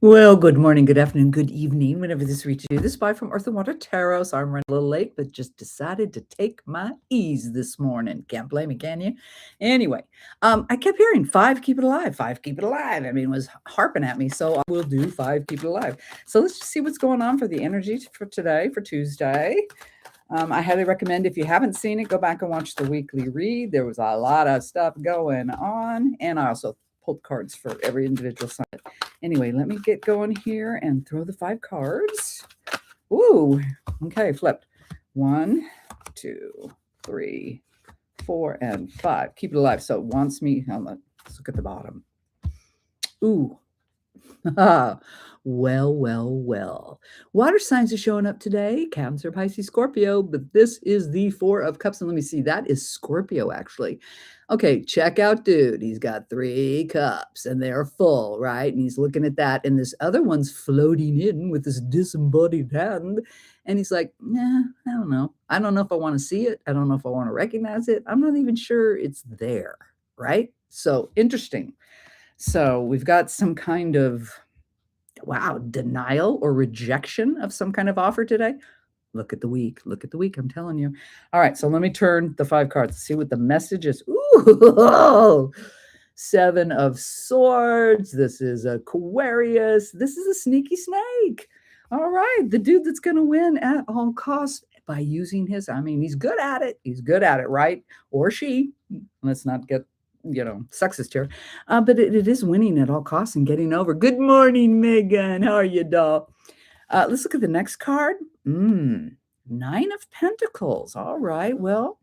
Well, good morning, good afternoon, good evening, whenever this reaches you. This is Bye from Earth and Water Tarot. So I'm running a little late, but just decided to take my ease this morning. Can't blame me, can you? Anyway, I kept hearing five, keep it alive, five, keep it alive. I mean, it was harping at me, so I will do five, keep it alive. So let's just see what's going on for the energy for today, for Tuesday. I highly recommend if you haven't seen it, go back and watch the weekly read. There was a lot of stuff going on, and I also pulled cards for every individual sign. Anyway, let me get going here and throw the five cards. Ooh, okay, flipped. 1, 2, 3, 4, and 5. Keep it alive. So it wants me. Let's look at the bottom. Ooh. Well. Water signs are showing up today. Cancer, Pisces, Scorpio, but this is the Four of Cups. And let me see, that is Scorpio, actually. Okay, check out dude. He's got 3 cups and they're full, right? And he's looking at that. And this other one's floating in with this disembodied hand. And he's like, nah, I don't know. I don't know if I want to see it. I don't know if I want to recognize it. I'm not even sure it's there, right? So interesting. So we've got some kind of, wow, denial or rejection of some kind of offer today. Look at the week. Look at the week. I'm telling you. All right. So let me turn the 5 cards. See what the message is. Ooh, 7 of Swords. This is Aquarius. This is a sneaky snake. All right. The dude that's going to win at all costs by using his, he's good at it. He's good at it, right? Or she. Let's not get sexist here. But it is winning at all costs and getting over. Good morning, Megan. How are you, doll? Let's look at the next card. 9 of Pentacles. All right. Well,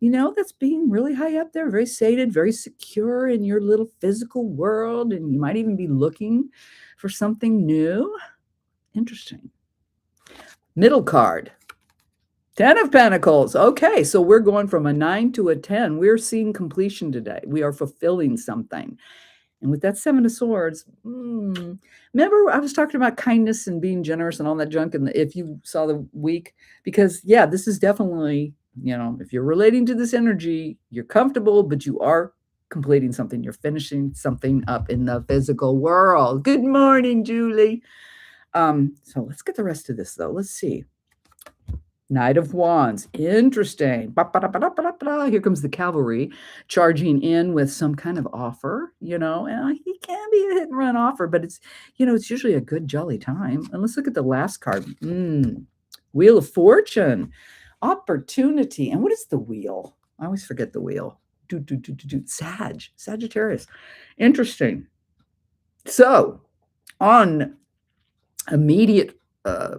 that's being really high up there, very sated, very secure in your little physical world. And you might even be looking for something new. Interesting. Middle card. 10 of Pentacles. Okay, so we're going from a 9 to a 10. We're seeing completion today. We are fulfilling something. And with that 7 of Swords, remember I was talking about kindness and being generous and all that junk, and if you saw the week, because, yeah, this is definitely, if you're relating to this energy, you're comfortable, but you are completing something. You're finishing something up in the physical world. Good morning, Julie. So let's get the rest of this, though. Let's see. Knight of Wands. Interesting. Here comes the cavalry charging in with some kind of offer, and he can be a hit and run offer, but it's usually a good jolly time. And let's look at the last card. Wheel of Fortune. Opportunity. And what is the wheel? I always forget the wheel. Sagittarius. Interesting. So on immediate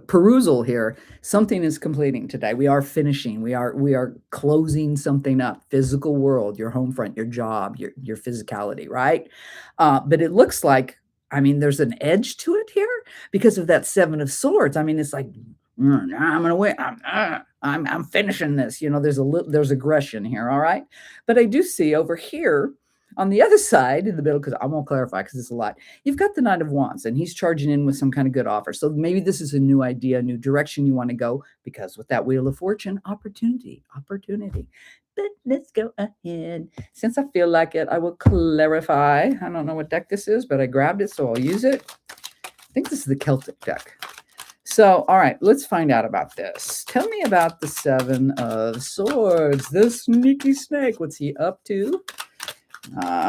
perusal here, something is completing today. We are finishing. We are closing something up. Physical world, your home front, your job, your physicality, right? But it looks like, there's an edge to it here because of that 7 of Swords. It's like, I'm gonna win. I'm finishing this. There's aggression here. All right, but I do see over here on the other side in the middle, because I won't clarify because it's a lot, you've got the Knight of Wands, and he's charging in with some kind of good offer. So maybe this is a new idea, a new direction you want to go, because with that Wheel of Fortune, opportunity. But let's go ahead. Since I feel like it, I will clarify. I don't know what deck this is, but I grabbed it, so I'll use it. I think this is the Celtic deck. So, all right, let's find out about this. Tell me about the 7 of Swords, the sneaky snake. What's he up to?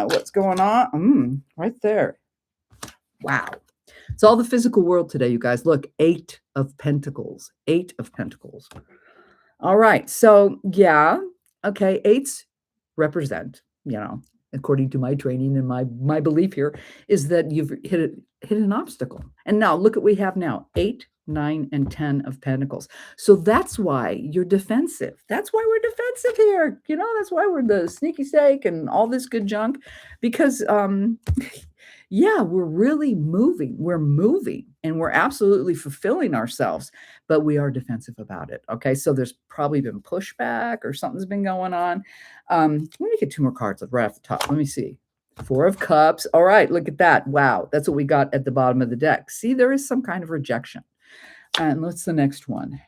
What's going on? Right there. Wow. It's all the physical world today, you guys. Look, 8 of Pentacles. 8 of Pentacles. All right. So, yeah. Okay. 8s represent, according to my training and my belief here, is that you've hit an obstacle. And now look at what we have now. 8, 9, and 10 of Pentacles. So that's why you're defensive. That's why we're defensive here. That's why we're the sneaky snake and all this good junk, because, yeah, we're really moving. We're moving and we're absolutely fulfilling ourselves, but we are defensive about it. Okay. So there's probably been pushback or something's been going on. Let me get 2 more cards right off the top. Let me see. 4 of Cups. All right. Look at that. Wow. That's what we got at the bottom of the deck. See, there is some kind of rejection. And what's the next one?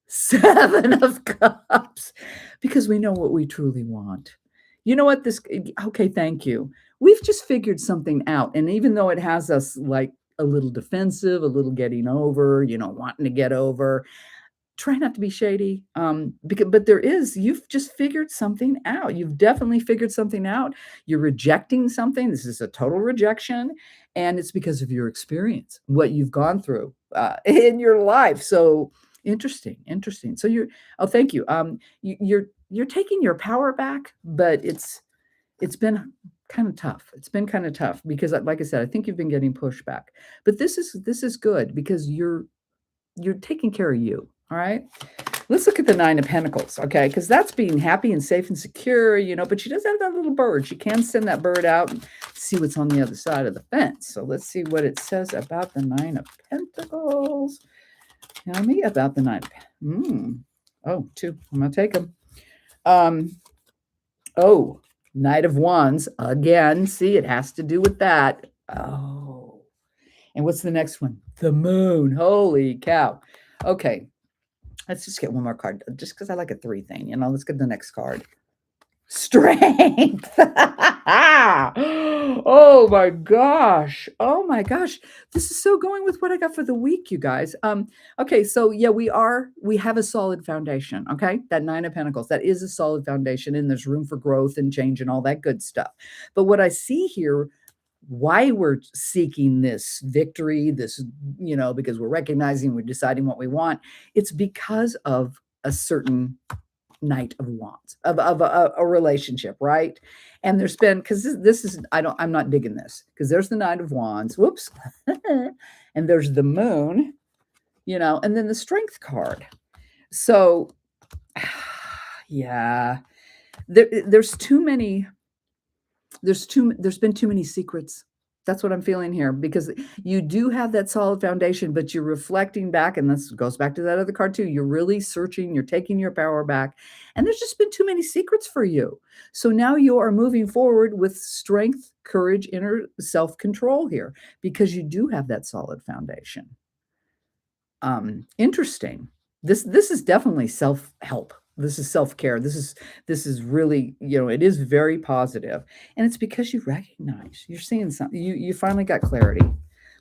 7 of Cups, because we know what we truly want. You know what? Okay, thank you. We've just figured something out. And even though it has us like a little defensive, a little getting over, wanting to get over. Try not to be shady, because but you've just figured something out. You've definitely figured something out. You're rejecting something. This is a total rejection, and it's because of your experience, what you've gone through, in your life. So interesting, interesting. So oh, thank you. You're taking your power back, but it's been kind of tough. It's been kind of tough because, like I said, I think you've been getting pushback. But this is good because you're taking care of you. All right. Let's look at the Nine of Pentacles, okay? Because that's being happy and safe and secure, but she does have that little bird. She can send that bird out and see what's on the other side of the fence. So let's see what it says about the Nine of Pentacles. Tell me about the Nine of Pentacles. Oh, two. I'm going to take them. Oh, Knight of Wands. Again, see, it has to do with that. Oh. And what's the next one? The Moon. Holy cow. Okay. Let's just get one more card, just because I like a 3 thing. Let's get the next card. Strength. Oh my gosh. Oh my gosh. This is so going with what I got for the week, you guys. Okay, so yeah, we have a solid foundation. Okay, that Nine of Pentacles, that is a solid foundation, and there's room for growth and change and all that good stuff. But what I see here, why we're seeking this victory, because we're recognizing, we're deciding what we want, it's because of a certain Knight of Wands, of a relationship, right? And there's been, because this is, I'm not digging this, because there's the Knight of Wands, whoops, and there's the Moon, and then the Strength card. So, yeah, there's been too many secrets. That's what I'm feeling here, because you do have that solid foundation, but you're reflecting back, and this goes back to that other card too. You're really searching, you're taking your power back, and there's just been too many secrets for you. So now you are moving forward with strength, courage, inner self-control here, because you do have that solid foundation. Interesting. This is definitely self-help. This is self-care. This is really, it is very positive. And it's because you recognize, you're seeing something. You finally got clarity.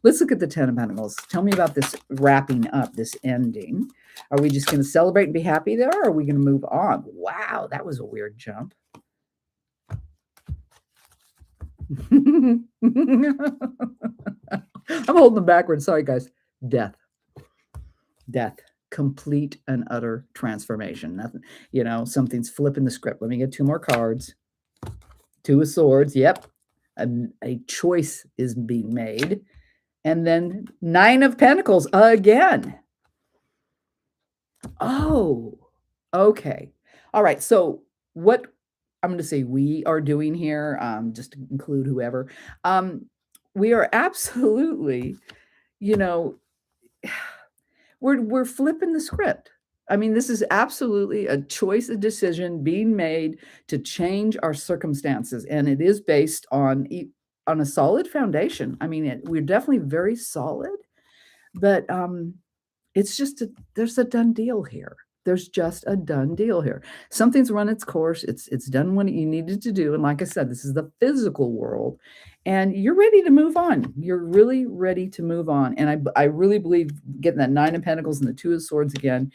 Let's look at the Ten of Pentacles. Tell me about this wrapping up, this ending. Are we just going to celebrate and be happy there, or are we going to move on? Wow, that was a weird jump. I'm holding them backwards. Sorry, guys. Death. Complete and utter transformation. Nothing, something's flipping the script. Let me get 2 more cards. 2 of Swords. Yep. A choice is being made. And then 9 of Pentacles again. Oh, okay. All right. So what I'm going to say we are doing here, just to include whoever, we are absolutely, we're flipping the script. I mean, this is absolutely a choice, a decision being made to change our circumstances, and it is based on a solid foundation. I mean, we're definitely very solid, but it's just there's a done deal here. There's just a done deal here. Something's run its course. It's done what you needed to do, and like I said, this is the physical world, and you're ready to move on. You're really ready to move on, and I really believe getting that 9 of Pentacles and the 2 of Swords again,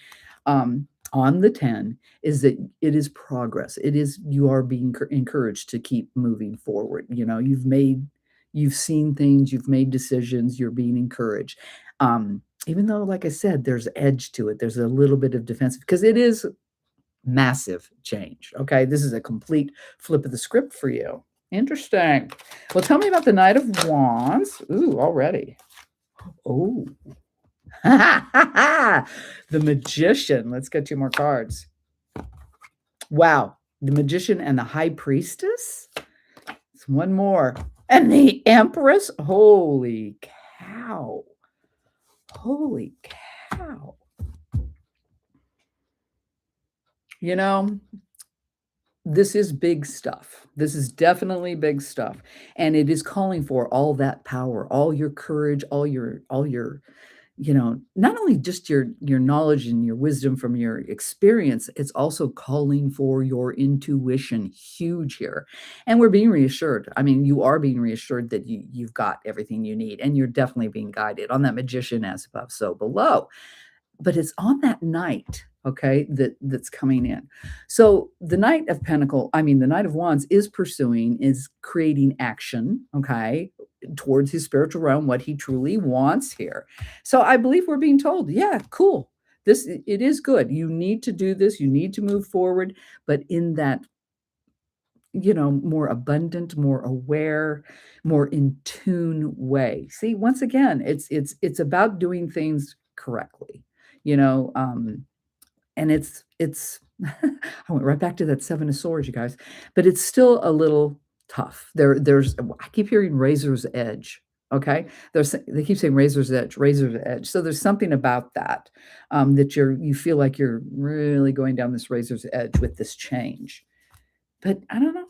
on the 10, is that it is progress. It is, you are being encouraged to keep moving forward. You've seen things, you've made decisions, you're being encouraged. Even though, like I said, there's edge to it, there's a little bit of defensive, because it is massive change. Okay, this is a complete flip of the script for you. Interesting. Well, tell me about the Knight of Wands. Ooh, already. Oh, the Magician. Let's get 2 more cards. Wow, the Magician and the High Priestess. It's 1 more, and the Empress. Holy cow. Holy cow. This is big stuff. This is definitely big stuff. And it is calling for all that power, all your courage, all your not only just your knowledge and your wisdom from your experience, it's also calling for your intuition, huge here. And we're being reassured. I mean, you are being reassured that you've got everything you need, and you're definitely being guided on that magician as above, so below. But it's on that night, okay, that's coming in. So the Knight of the Knight of Wands is creating action, okay, towards his spiritual realm, what he truly wants here. So I believe we're being told, yeah, cool. It is good. You need to do this, you need to move forward, but in that more abundant, more aware, more in tune way. See, once again, it's about doing things correctly, you know, and it's I went right back to that 7 of swords, you guys, but it's still a little tough. I keep hearing razor's edge. Okay, they keep saying razor's edge, razor's edge. So there's something about that that you feel like you're really going down this razor's edge with this change. But I don't know.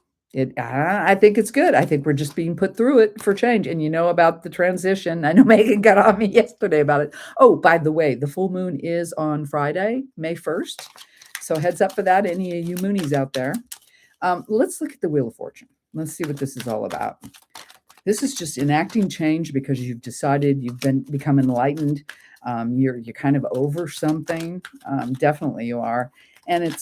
I think it's good. I think we're just being put through it for change. And about the transition. I know Megan got on me yesterday about it. Oh, by the way, the full moon is on Friday, May 1st. So heads up for that, any of you moonies out there. Let's look at the Wheel of Fortune. Let's see what this is all about. This is just enacting change because you've decided become enlightened. You're kind of over something. Definitely you are. And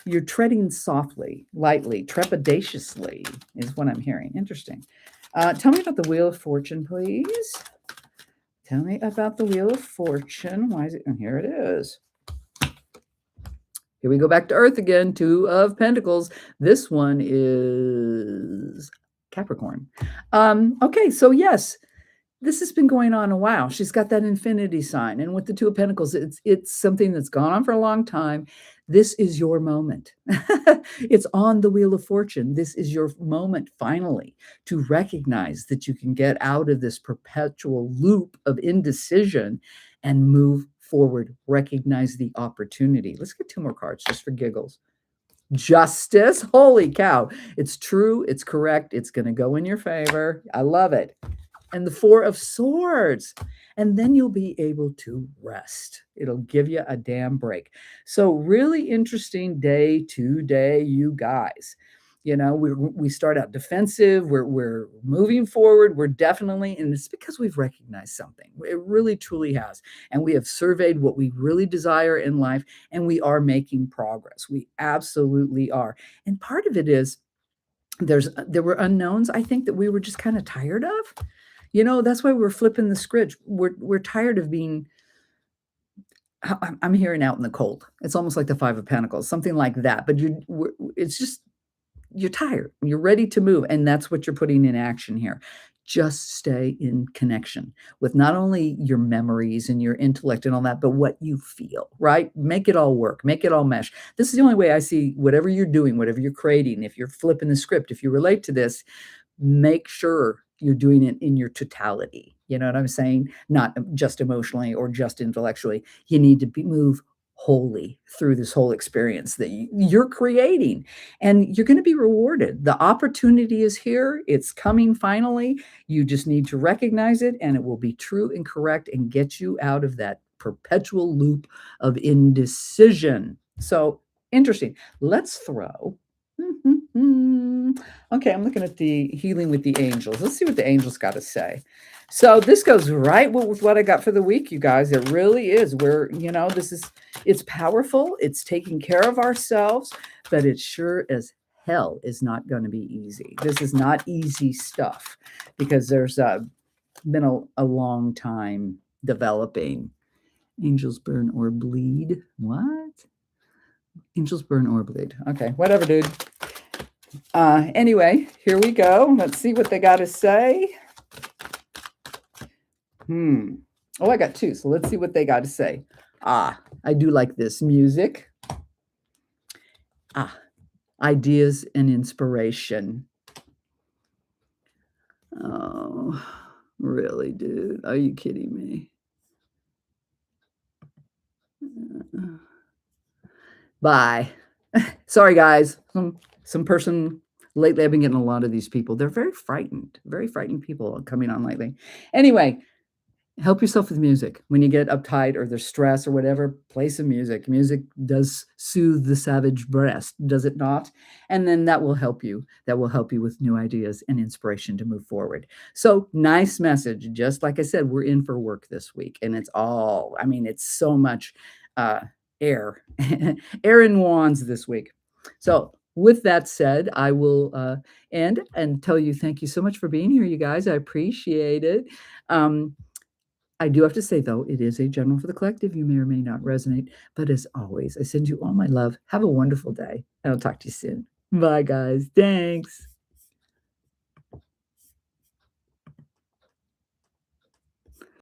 you're treading softly, lightly, trepidatiously is what I'm hearing. Interesting. Tell me about the Wheel of Fortune, please. Tell me about the Wheel of Fortune. Why is it? And here it is. Here we go back to Earth again. 2 of Pentacles. This one is Capricorn. Okay, so yes, this has been going on a while. She's got that infinity sign. And with the 2 of Pentacles, it's something that's gone on for a long time. This is your moment. It's on the Wheel of Fortune. This is your moment, finally, to recognize that you can get out of this perpetual loop of indecision and move forward. Recognize the opportunity. Let's get 2 more cards just for giggles. Justice. Holy cow. It's true. It's correct. It's going to go in your favor. I love it. And the 4 of Swords. And then you'll be able to rest. It'll give you a damn break. So really interesting day today, you guys. We start out defensive. We're moving forward. We're definitely, and it's because we've recognized something. It really, truly has. And we have surveyed what we really desire in life, and we are making progress. We absolutely are. And part of it is there were unknowns, I think, that we were just kind of tired of. That's why we're flipping the script. We're tired of being, I'm hearing out in the cold. It's almost like the 5 of Pentacles, something like that. But it's just, you're tired. You're ready to move. And that's what you're putting in action here. Just stay in connection with not only your memories and your intellect and all that, but what you feel, right? Make it all work. Make it all mesh. This is the only way I see whatever you're doing, whatever you're creating. If you're flipping the script, if you relate to this, make sure you're doing it in your totality. You know what I'm saying? Not just emotionally or just intellectually. You need to move wholly through this whole experience that you're creating, and you're going to be rewarded. The opportunity is here. It's coming finally. You just need to recognize it, and it will be true and correct and get you out of that perpetual loop of indecision. So interesting. Let's throw. Okay, I'm looking at the healing with the angels. Let's see what the angels got to say. So this goes right with what I got for the week, you guys. It really is. It's powerful. It's taking care of ourselves, but it sure as hell is not going to be easy. This is not easy stuff because there's been a long time developing. Angels burn or bleed. What? Angels burn or bleed. Okay, whatever, dude. Anyway, here we go. Let's see what they got to say. Oh, I got 2. So let's see what they got to say. I do like this music. Ideas and inspiration. Oh, really, dude? Are you kidding me? Bye. Sorry, guys. Some person lately, I've been getting a lot of these people. They're very frightened people coming on lately. Anyway, Help yourself with music. When you get uptight or there's stress or whatever, play some music. Music does soothe the savage breast, does it not? And then that will help you. That will help you with new ideas and inspiration to move forward. So, nice message. Just like I said, we're in for work this week, and it's all, I mean, it's so much uh, air, air and wands this week. So, with that said, I will end and tell you thank you so much for being here, you guys. I appreciate it. Um, I do have to say, though, it is a general for the collective. You may or may not resonate, but as always, I send you all my love. Have a wonderful day, and I'll talk to you soon. Bye, guys. Thanks.